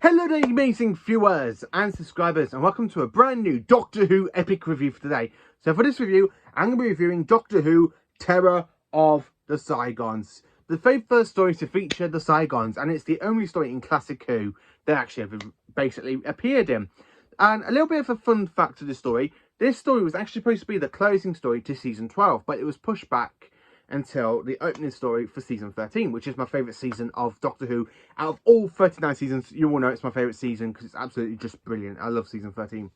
Hello there, amazing viewers and subscribers, and welcome to a brand new Doctor Who epic review for today. So for this review, I'm going to be reviewing Doctor Who Terror of the Zygons. The very first story to feature the Zygons, and it's the only story in Classic Who that actually ever basically appeared in. And a little bit of a fun fact to this story was actually supposed to be the closing story to season 12, but it was pushed back until the opening story for season 13, which is my favourite season of Doctor Who. Out of all 39 seasons, you all know it's my favourite season because it's absolutely just brilliant. I love season 13.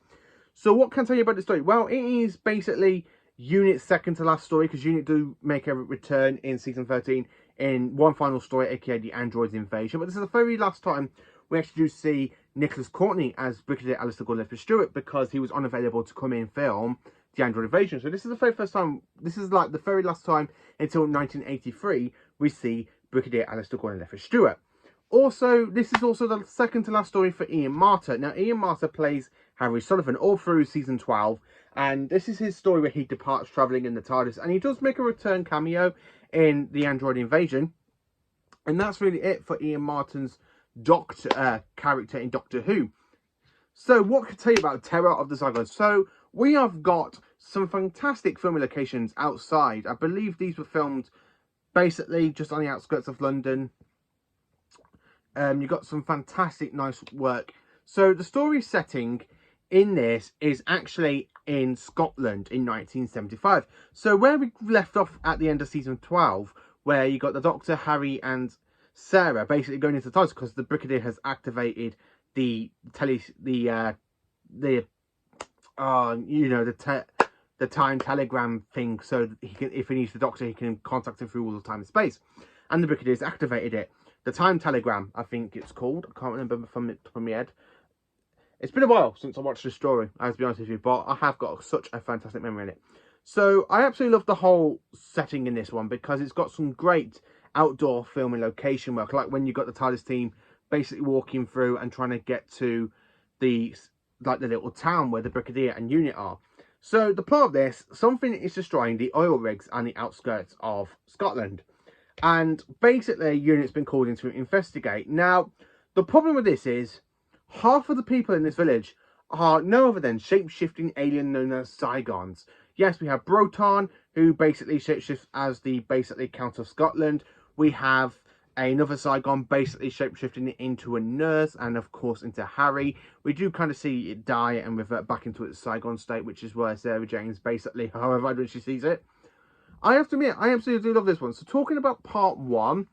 So what can I tell you about the story? Well, it is basically Unit's second to last story, because Unit do make a return in season 13 in one final story, aka the Android Invasion. But this is the very last time we actually do see Nicholas Courtney as Brigadier Alistair Gordon-Lefferts-Stewart, because he was unavailable to come in and film the Android Invasion. So this is the very first time, this is like the very last time until 1983 we see Brigadier Alistair Gordon-Lefferts-Stewart. Also, this is also the second to last story for Ian Marter. Now, Ian Marter plays Harry Sullivan all through season 12, and this is his story where he departs travelling in the TARDIS, and he does make a return cameo in the Android Invasion, and that's really it for Ian Martin's character in Doctor Who. So what can I tell you about Terror of the Zygons? So we have got some fantastic filming locations outside. I believe these were filmed basically just on the outskirts of London. You've got some fantastic nice work. So the story setting in this is actually in Scotland in 1975. So where we left off at the end of season 12, where you got the Doctor, Harry and Sarah basically going into the TARDIS because the Brigadier has activated the time telegram thing, so that he can, if he needs the Doctor, he can contact him through all the time and space. And the Brigadier's activated it. The time telegram, I think it's called. I can't remember from the top of my head. It's been a while since I watched this story, I have to be honest with you, but I have got such a fantastic memory in it. So I absolutely love the whole setting in this one, because it's got some great outdoor film and location work, like when you got the TARDIS team basically walking through and trying to get to the little town where the Brigadier and Unit are. So the plot of this, something is destroying the oil rigs on the outskirts of Scotland, and basically Unit's been called in to investigate. Now the problem with this is half of the people in this village are no other than shape-shifting alien known as Zygons. Yes, we have Broton, who basically shapeshifts as the basically Count of Scotland. We have another Zygon basically shapeshifting into a nurse, and of course into Harry. We do kind of see it die and revert back into its Zygon state, which is where Sarah Jane's basically horrified when she sees it. I have to admit, I absolutely do love this one. So talking about part one,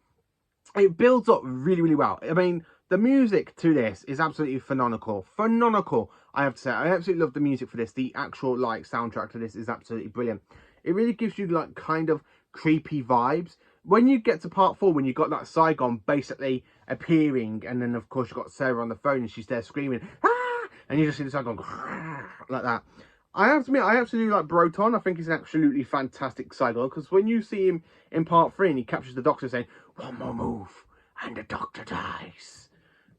it builds up really, really well. I mean, the music to this is absolutely phenomenal. Phenomenal, I have to say. I absolutely love the music for this. The actual, soundtrack to this is absolutely brilliant. It really gives you, kind of creepy vibes. When you get to part 4, when you've got that Zygon basically appearing, and then, of course, you've got Sarah on the phone, and she's there screaming, ah! And you just see the Zygon go, like that. I have to admit, I absolutely like Broton. I think he's an absolutely fantastic Zygon, because when you see him in part 3, and he captures the Doctor saying, one more move, and the Doctor dies.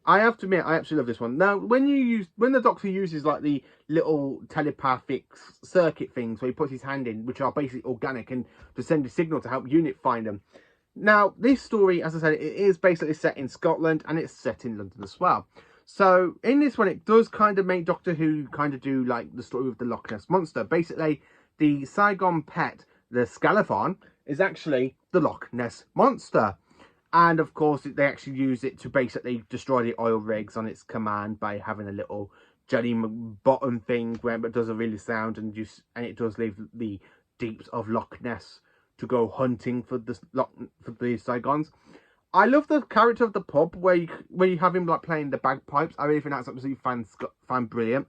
I have to admit, I absolutely love this one. Now, when the Doctor uses the little telepathic circuit things where he puts his hand in, which are basically organic, and to send a signal to help Unit find them. Now, this story, as I said, it is basically set in Scotland, and it's set in London as well. So in this one, it does kind of make Doctor Who kind of do the story of the Loch Ness Monster. Basically, the Zygon pet, the Scalathon, is actually the Loch Ness Monster. And of course, they actually use it to basically destroy the oil rigs on its command by having a little jelly bottom thing where it does a really sound, and it does leave the deeps of Loch Ness to go hunting for the Zygons. I love the character of the pub where you have him playing the bagpipes. I really think that's absolutely fan brilliant.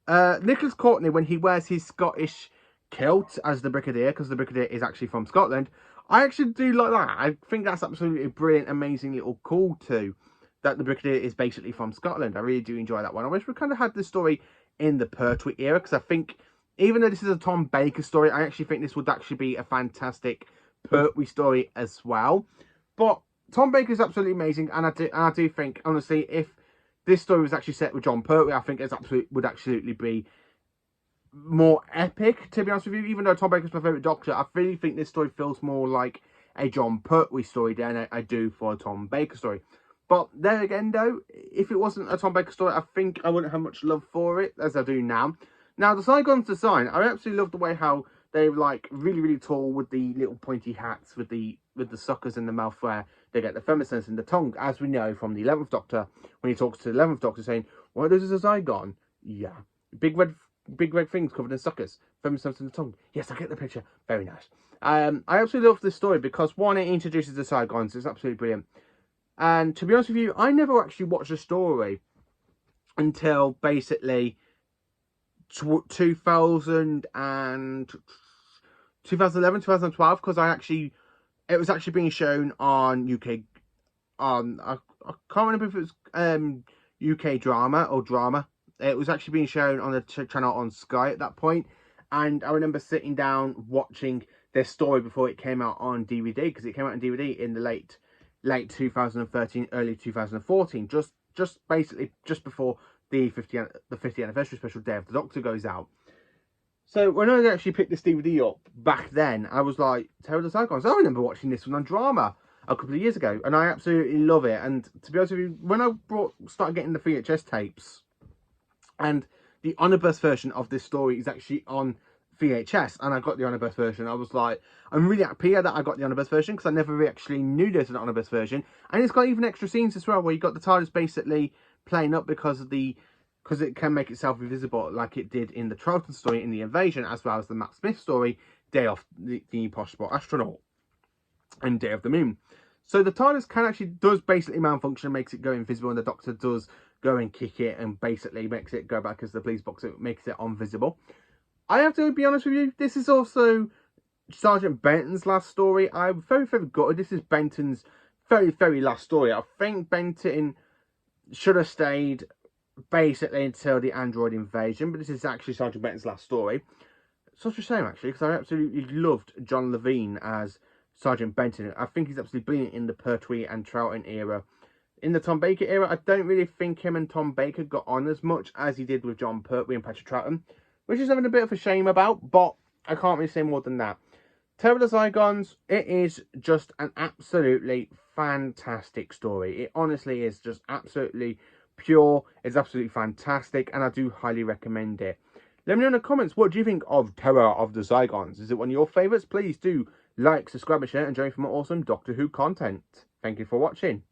Nicholas Courtney, when he wears his Scottish kilt as the Brigadier, because the Brigadier is actually from Scotland, I actually do like that. I think that's absolutely brilliant, amazing little call too, that the Brigadier is basically from Scotland. I really do enjoy that one. I wish we kind of had this story in the Pertwee era, because I think, even though this is a Tom Baker story, I actually think this would actually be a fantastic Pertwee story as well. But Tom Baker is absolutely amazing, and I do think, honestly, if this story was actually set with John Pertwee, I think it would absolutely be more epic, to be honest with you. Even though Tom Baker's my favourite Doctor, I really think this story feels more like a John Pertwee story than I do for a Tom Baker story. But then again, though, if it wasn't a Tom Baker story, I think I wouldn't have much love for it as I do now. Now, the Zygons design, I absolutely love the way how they're like really, really tall with the little pointy hats, with the suckers in the mouth where they get the femicence in the tongue, as we know from the 11th Doctor when he talks to the 11th Doctor saying, "What is a Zygon?" Yeah, big red things covered in suckers, femicence in the tongue. Yes, I get the picture. Very nice. I absolutely love this story because one, it introduces the Zygons. It's absolutely brilliant. And to be honest with you, I never actually watched the story until basically 2000 and 2011, 2012, because it was actually being shown on UK, I can't remember if it was UK drama or drama. It was actually being shown on the channel on Sky at that point, and I remember sitting down watching this story before it came out on DVD, because it came out on DVD in the late 2013, early 2014, just basically just before the 50th anniversary special Day of the Doctor goes out. So when I actually picked this DVD up back then, I was like, Terror of the Zygons. I remember watching this one on Drama a couple of years ago, and I absolutely love it. And to be honest with you, when I started getting the VHS tapes, and the omnibus version of this story is actually on VHS, and I got the omnibus version, I was like, I'm really happy that I got the omnibus version, because I never actually knew there's an omnibus version. And it's got even extra scenes as well, where you got the TARDIS basically playing up because it can make itself invisible, like it did in the Troughton story in The Invasion, as well as the Matt Smith story, Day of the Impossible Astronaut, and Day of the Moon. So the TARDIS does basically malfunction, makes it go invisible, and the Doctor does go and kick it and basically makes it go back as the police box. It makes it invisible. I have to be honest with you, this is also Sergeant Benton's last story. I'm very, very gutted. This is Benton's very, very last story. I think Benton should have stayed basically until the android invasion, but this is actually Sergeant Benton's last story. Such a shame, actually, because I absolutely loved John Levine as Sergeant Benton. I think he's absolutely brilliant in the Pertwee and Troughton era. In the Tom Baker era, I don't really think him and Tom Baker got on as much as he did with John Pertwee and Patrick Troughton, which is having a bit of a shame about, but I can't really say more than that. Terror of the Zygons, it is just an absolutely fantastic story. It honestly is just absolutely pure. It's absolutely fantastic, and I do highly recommend it. Let me know in the comments, what do you think of Terror of the Zygons? Is it one of your favourites? Please do like, subscribe and share, and join for more awesome Doctor Who content. Thank you for watching.